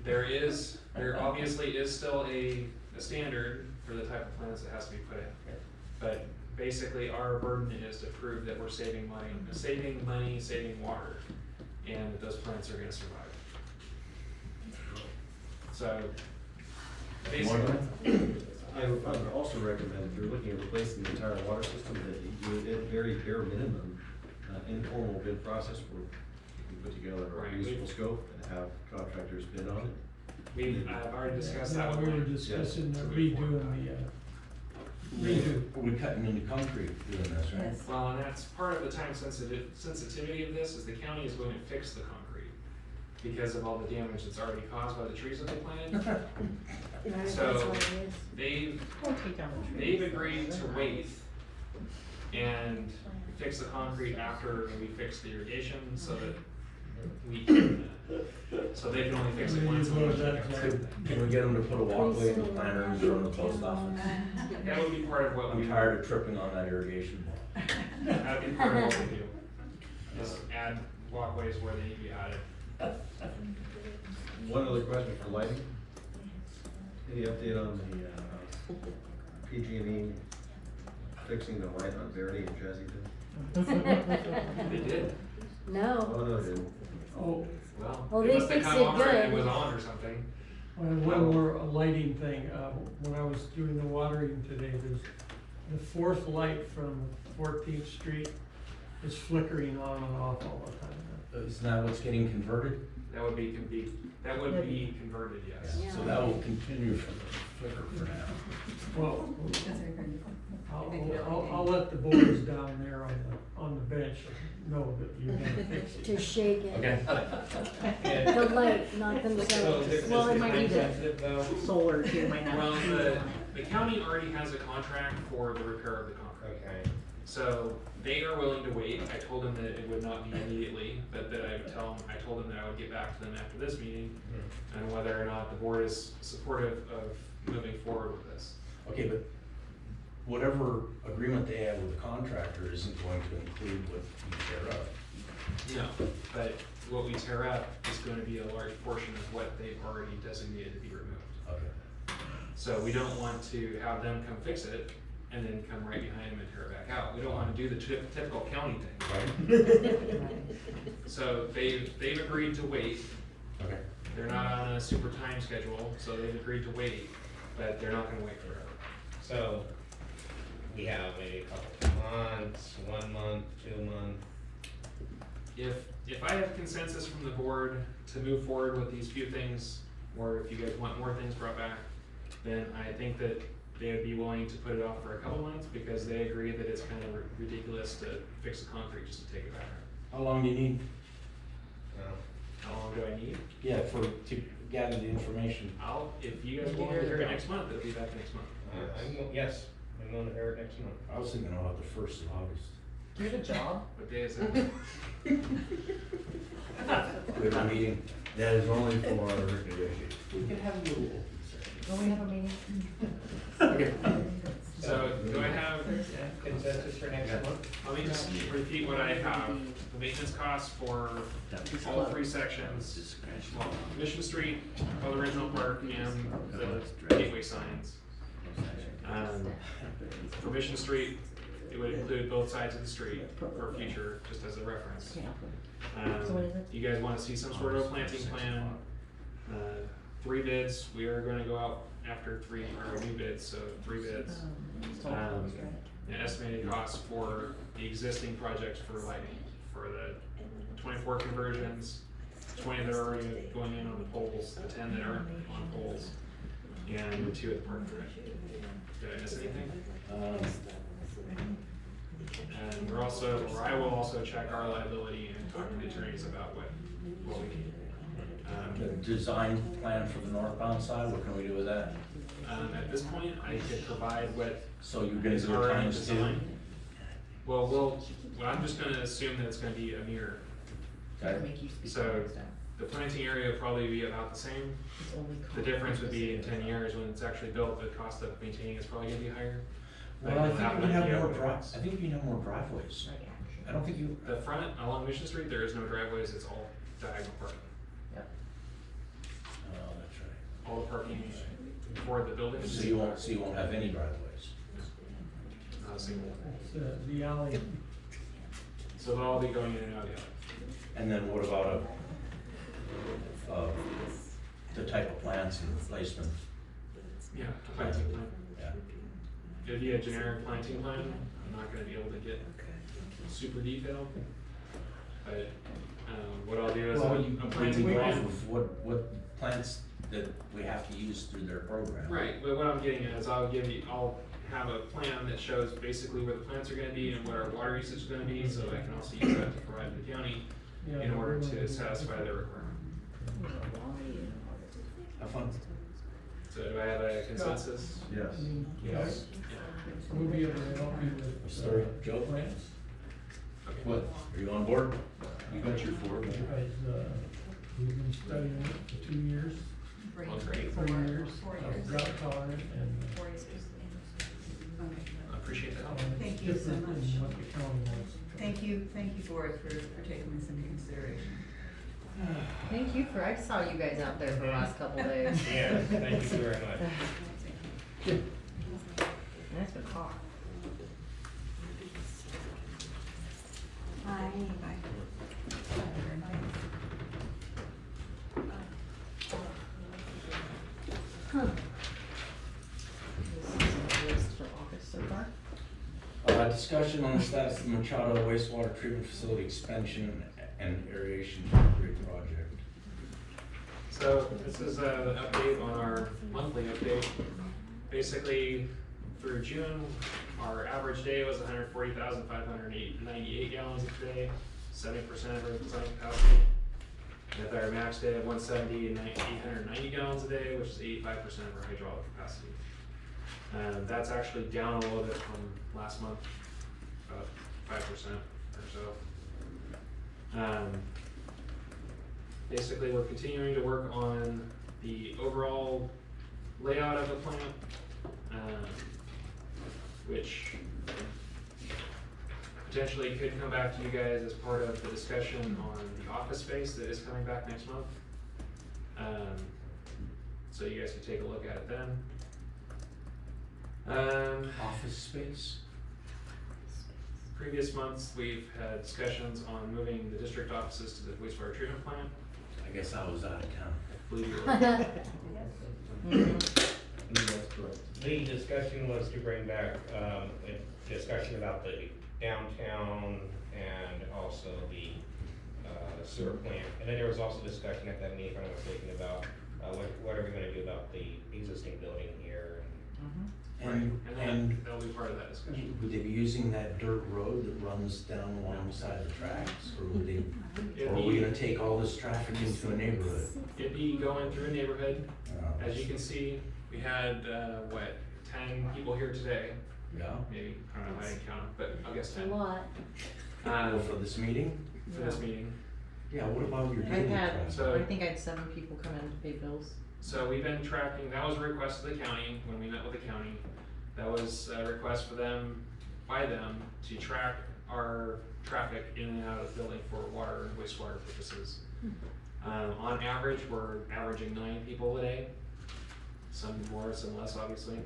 there obviously is still a standard for the type of plants that has to be put in. But basically our burden is to prove that we're saving money, saving water, and that those plants are gonna survive. So, basically. I would also recommend, if you're looking at replacing the entire water system, that you do it at very bare minimum, informal bid process where you can put together a reasonable scope and have contractors bid on it. I've already discussed that Yeah, with we were Mike. discussing Yes. redoing the, redo. We're cutting into concrete doing this, right? Yes. Well, and that's part of the time sensitivity of this, is the county is going to fix the concrete because of all the damage that's already caused by the trees that they planted. Right, So, that's what it is. they've agreed to wait and fix the concrete after we fix the irrigation, so that we can, so they can only fix it once. Can we get them to put a walkway in the planter in front of the post office? That would be part of what we. I'm tired of tripping on that irrigation ball. That'd be part of what we do. Just add walkways where they need to be added. One other question for lighting. Any update on the PG&E fixing the light on Verdi and Jazzy? They did. No. Oh, no, they didn't. Oh, Well, Well, they they must have fixed come it over and it good. was on or something. one more lighting thing, when I was doing the watering today, there's the fourth light from 14th Street is flickering on and off all the time. Isn't that what's getting converted? That would be converted, yes. Yeah. So that will continue for flicker for now. Well, I'll let the boys down there on the bench know that you're gonna fix it. To shake it. Okay. The light, not themselves. Well, it might be the Solar too, might not. Well, the county already has a contract for the repair of the concrete. Okay. So they are willing to wait. I told them that it would not be immediately, but that I told them that I would get back to them after this meeting and whether or not the board is supportive of moving forward with this. Okay, but whatever agreement they have with the contractor isn't going to include what you tear up. No, but what we tear up is going to be a large portion of what they've already designated to be removed. Okay. So we don't want to have them come fix it and then come right behind them and tear it back out. We don't want to do the typical county thing. Right? So they've agreed to wait. Okay. They're not on a super time schedule, so they've agreed to wait, but they're not gonna wait forever. So, we have maybe a couple months, 1 month, 2 months. If I have consensus from the board to move forward with these few things, or if you guys want more things brought back, then I think that they would be willing to put it off for a couple months because they agree that it's kind of ridiculous to fix the concrete just to take it back. How long do you need? How long do I need? Yeah, to gather the information. If you guys want to hear it next month, it'll be back next month. Yes, I'm going to hear it next month. I was thinking about the 1st of August. Do you have a job? What day is that? We have a meeting. That is only for recreation. We could have a little open session. Don't we have a meeting? Okay. So do I have, Consensus for next month? let me just repeat what I have. The maintenance costs for all 3 sections, well, Mission Street, Old Original Park, and the gateway signs. For Mission Street, it would include both sides of the street for future, just as a reference. You guys wanna see some sort of planting plan? 3 bids, we are gonna go out after 3 new bids, so 3 bids. An estimated cost for the existing projects for lighting, for the 24 conversions, 20 that are already going in on the poles, the 10 that aren't on poles, and the 2 at the park drive. Did I miss anything? And I will also check our liability and talk to the attorneys about what we need. The design plan for the northbound side, what can we do with that? At this point, I could provide what So you're gonna is do already times 2? designed. Well, I'm just gonna assume that it's gonna be a mirror. Okay. So the planting area will probably be about the same. The difference would be in 10 years when it's actually built, the cost of maintaining is probably gonna be higher. Well, I think That you might can be have more overall. I think you can have more driveways. I don't think you. The front along Mission Street, there is no driveways, it's all diagonal parking. Oh, all the parking for the buildings. So you won't have any driveways? Not a single. It's, the alley, So they'll all be going in and out of the alley. And then what about the type of plants and placement? Yeah, a planting plan. Yeah. It'd be a generic planting plan. I'm not gonna be able to get super detailed. But, what I'll do is Well, a you planting planting off plan. of what plants that we have to use through their program. Right, but what I'm getting at is I'll have a plan that shows basically where the plants are gonna be and what our water usage is gonna be, so I can also use that to provide the county yeah. in order to satisfy their requirement. Have fun. So do I have a consensus? I Yes. mean, Yes. we'll be able to help you with. Sorry, Joe? Plants. Okay. What, are you on board? You bet you're for it. Guys, we've been studying it for 2 years, Well, great. 3 years, 4 of years. drought tolerant and. 4 years. Okay. I appreciate the help. and Thank it's you so different than much. what the county wants. Thank you, Boris, for taking this into consideration. Thank you I saw you guys out there for the last couple days. Yeah, thank you very much. Nice to talk. Bye. This is a list for August so far. Discussion on the status of the Machado wastewater treatment facility expansion and aeration upgrade project. So this is an update on our monthly update. Basically, through June, our average day was 140,598 gallons a day, 70% of our design capacity. With our max day of 170 and 890 gallons a day, which is 85% of our hydraulic capacity. That's actually down a little bit from last month, about 5% or so. Basically, we're continuing to work on the overall layout of the plant, which potentially could come back to you guys as part of the discussion on the office space that is coming back next month. So you guys can take a look at it then. Office space? Previous months, we've had discussions on moving the district offices to the wastewater treatment plant. I guess I was out of town. I believe you were. That's correct. The discussion was to bring back, a discussion about the downtown and also the, sewer plant. And then there was also discussion at that meeting, if I'm not mistaken, about, what are we gonna do about the existing building here? And That'll be part of that discussion. would they be using that dirt road that runs down alongside the tracks, or would they, or are we gonna take all this traffic into a neighborhood? It'd be going through a neighborhood. Uh, As you can see, we had, 10 people here today, Yeah, maybe, I don't know, I didn't count them, but I'll guess It's a 10. lot. well, for this meeting? For this meeting. Yeah, what about your I've daily had, traffic? So- I think I had 7 people come in to pay bills. So we've been tracking, that was a request of the county, when we met with the county. That was a request for them, by them, to track our traffic in and out of the building for water and wastewater purposes. On average, we're averaging 9 people a day. Some more, some less, obviously.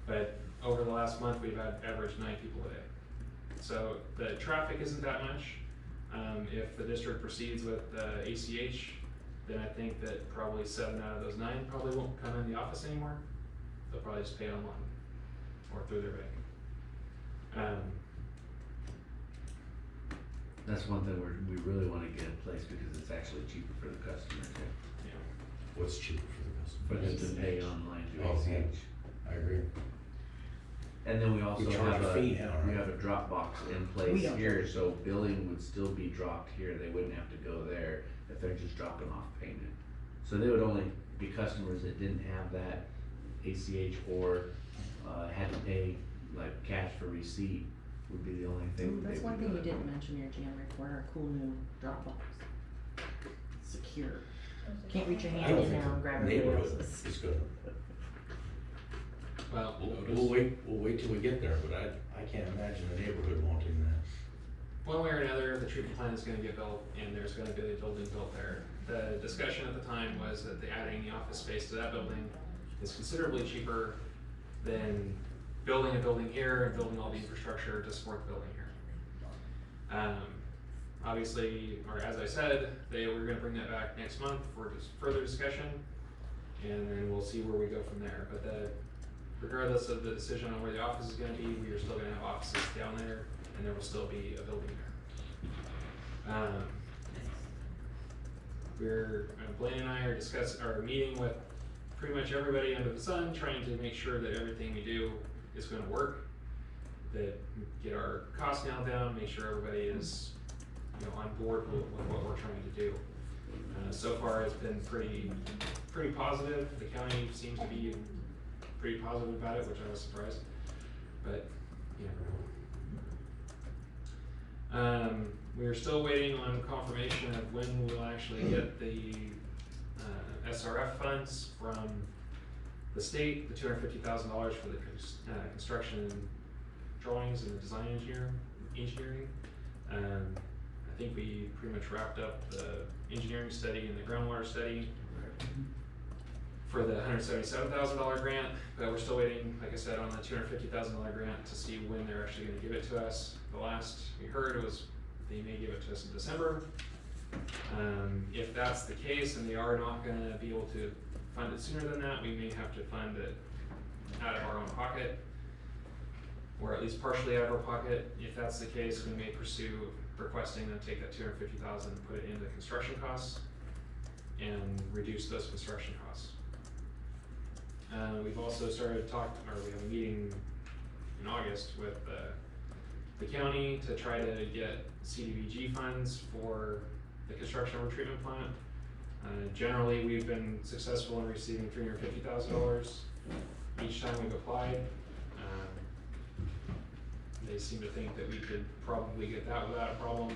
But over the last month, we've had averaged 9 people a day. So the traffic isn't that much. If the district proceeds with ACH, then I think that probably 7 out of those 9 probably won't come in the office anymore. They'll probably just pay online or through their bank. That's one thing we really wanna get in place because it's actually cheaper for the customer too, Yeah. What's cheaper for the for customer? them to pay online through Oh, yeah. ACH. I agree. And then we also We charge have a fee now, we right? have a drop box in We place don't here, so billing would still be dropped here, they wouldn't have to go there if they're just dropping off payment. So they would only be customers that didn't have that ACH or, had to pay like cash for receipt would be the only thing that they That's would one thing do you it. didn't mention here, Jan, we're in our cool new Dropbox. Secure. Can't reach your I hand don't in think now and the grab everybody neighborhood else's. is good. Well, We'll wait till we get there, but I can't imagine the neighborhood wanting that. one way or another, the treatment plant is gonna get built, and there's gonna be a building built there. The discussion at the time was that adding the office space to that building is considerably cheaper than building a building here and building all the infrastructure to support the building here. Obviously, or as I said, we're gonna bring that back next month for further discussion, and then we'll see where we go from there. But regardless of the decision on where the office is gonna be, we are still gonna have offices down there, and there will still be a building there. Blaine and I are meeting with pretty much everybody under the sun, trying to make sure that everything we do is gonna work, that get our costs nailed down, make sure everybody is on board with what we're trying to do. So far it's been pretty positive. The county seems to be pretty positive about it, which I was surprised, but you never know. We are still waiting on confirmation of when we'll actually get the SRF funds from the state, the $250,000 for the construction drawings and the design engineering. I think we pretty much wrapped up the engineering study and the groundwater study for the $177,000 grant, but we're still waiting, like I said, on the $250,000 grant to see when they're actually gonna give it to us. The last we heard was they may give it to us in December. If that's the case and they are not gonna be able to fund it sooner than that, we may have to fund it out of our own pocket, or at least partially out of our pocket. If that's the case, we may pursue requesting them take that $250,000 and put it into construction costs and reduce those construction costs. We've also started we have a meeting in August with the county to try to get CDBG funds for the construction of a treatment plant. Generally, we've been successful in receiving $350,000 each time we've applied. They seem to think that we could probably get that without a problem.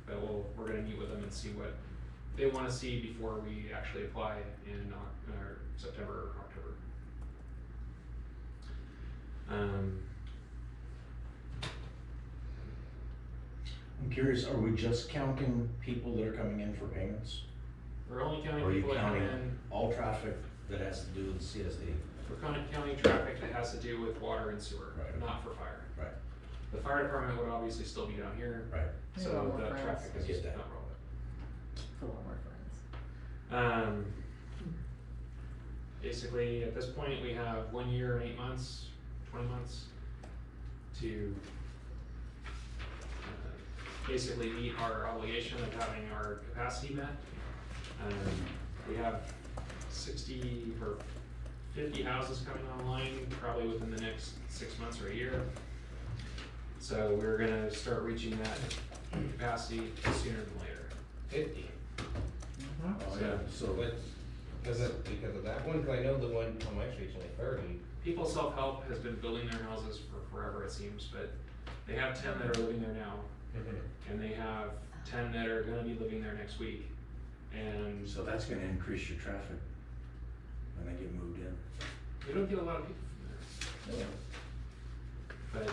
But we're gonna meet with them and see what they wanna see before we actually apply in September or October. I'm curious, are we just counting people that are coming in for payments? We're only counting Or are you people that come counting in. all traffic that has to do with CSD? We're counting traffic that has to do with water and sewer, Right. not for fire. Right. The fire department would obviously still be down here, Right. They so want more the friends. traffic I is get just that. not relevant. For a lot more friends. Basically, at this point, we have 1 year and 8 months, 20 months to basically meet our obligation of having our capacity met. We have 60 or 50 houses coming online probably within the next 6 months or a year. So we're gonna start reaching that capacity sooner than later. 50. Oh, yeah, so, But is it because of that one? Cause I know the one on my street's only 30. People self-help has been building their houses for forever, it seems, but they have 10 that are living there now, and they have 10 that are gonna be living there next week. And so that's gonna increase your traffic when they get moved in. we don't get a lot of people from there. But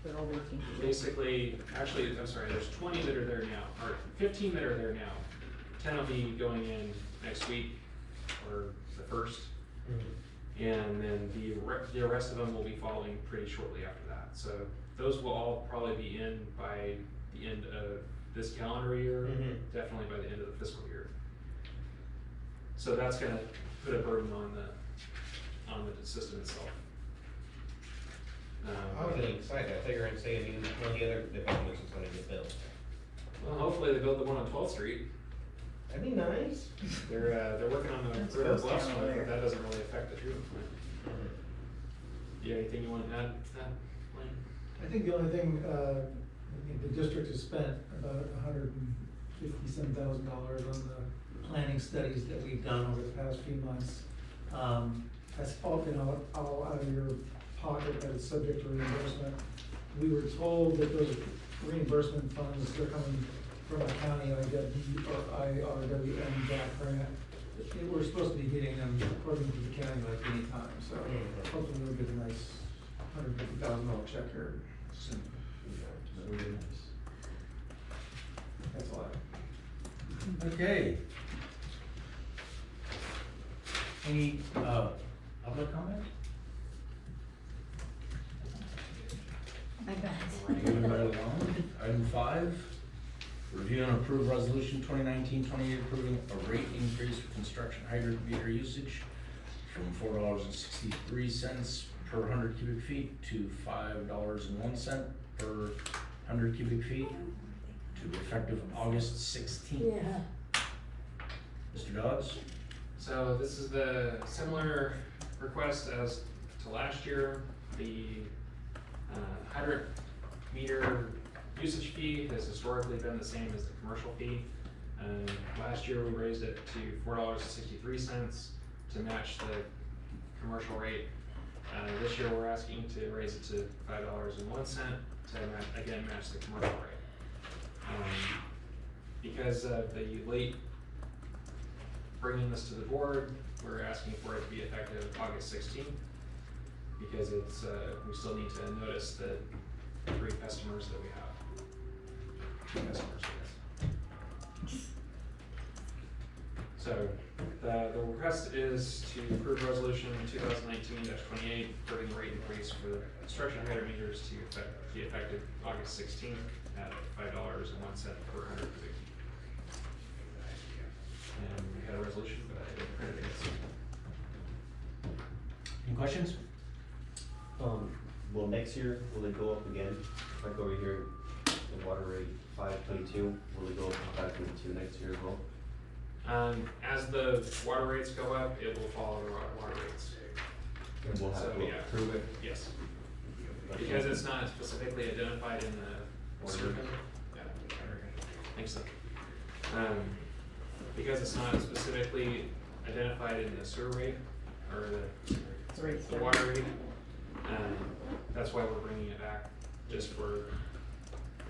They're all working. basically, actually, I'm sorry, there's 20 that are there now, or 15 that are there now. 10 will be going in next week, or the 1st. And then the rest of them will be following pretty shortly after that. So those will all probably be in by the end of this calendar year, definitely by the end of the fiscal year. So that's gonna put a burden on the system itself. I was really excited. I figured I'd say one of the other developments is gonna get built. Well, hopefully they build the one on 12th Street. That'd be nice. They're working on the That's river ghost bluffs town one, over but there. that doesn't really affect the treatment plant. Do you have anything you want to add to that, Lane? I think the only thing, the district has spent about $157,000 on the planning studies that we've done over the past few months. That's all been all out of your pocket, but it's subject to reimbursement. We were told that those reimbursement funds, they're coming from a county IRWM gap grant. We're supposed to be getting them according to the county like any time, so hopefully we'll get a nice $150,000 check here soon. That would be nice. That's all I have. Okay. Any, public comment? I bet. Moving right along. Item 5, review and approve resolution 2019-28 approving a rate increase for construction hydrant meter usage from $4.63 per 100 cubic feet to $5.01 per 100 cubic feet to be effective August 16th. Mr. Dodds? So this is the similar request as to last year. The hydrant meter usage fee has historically been the same as the commercial fee. Last year we raised it to $4.63 to match the commercial rate. This year we're asking to raise it to $5.01 to again match the commercial rate. Because of the late bringing this to the board, we're asking for it to be effective August 16th because it's we still need to notice the 3 customers that we have. 2 customers, I guess. So the request is to approve resolution 2019-28 approving the rate increase for the construction hydrant meters to be effective August 16th at $5.01 per 100 cubic feet. And we had a resolution, but I didn't print it yet. Any questions? Well, next year, will it go up again? Like over here, the water rate 5.22, will it go up to 5.22 next year as well? As the water rates go up, it will follow the water rates. And we'll have So, to yeah. approve it? Yes. Because it's not specifically identified in the survey. Yeah, I think so. Because it's not specifically identified in the sewer rate or the water rate, that's why we're bringing it back, just for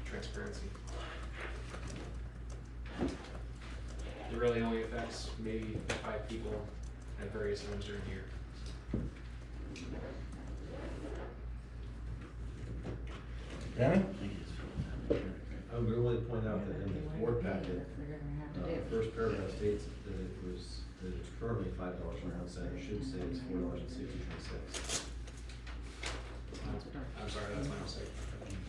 transparency. It really only affects maybe 5 people at various times during the year. Danny? I would really point out that in the board packet, first paragraph states that it's currently $5.01, it should say it's $4.63. I'm sorry, that's my mistake.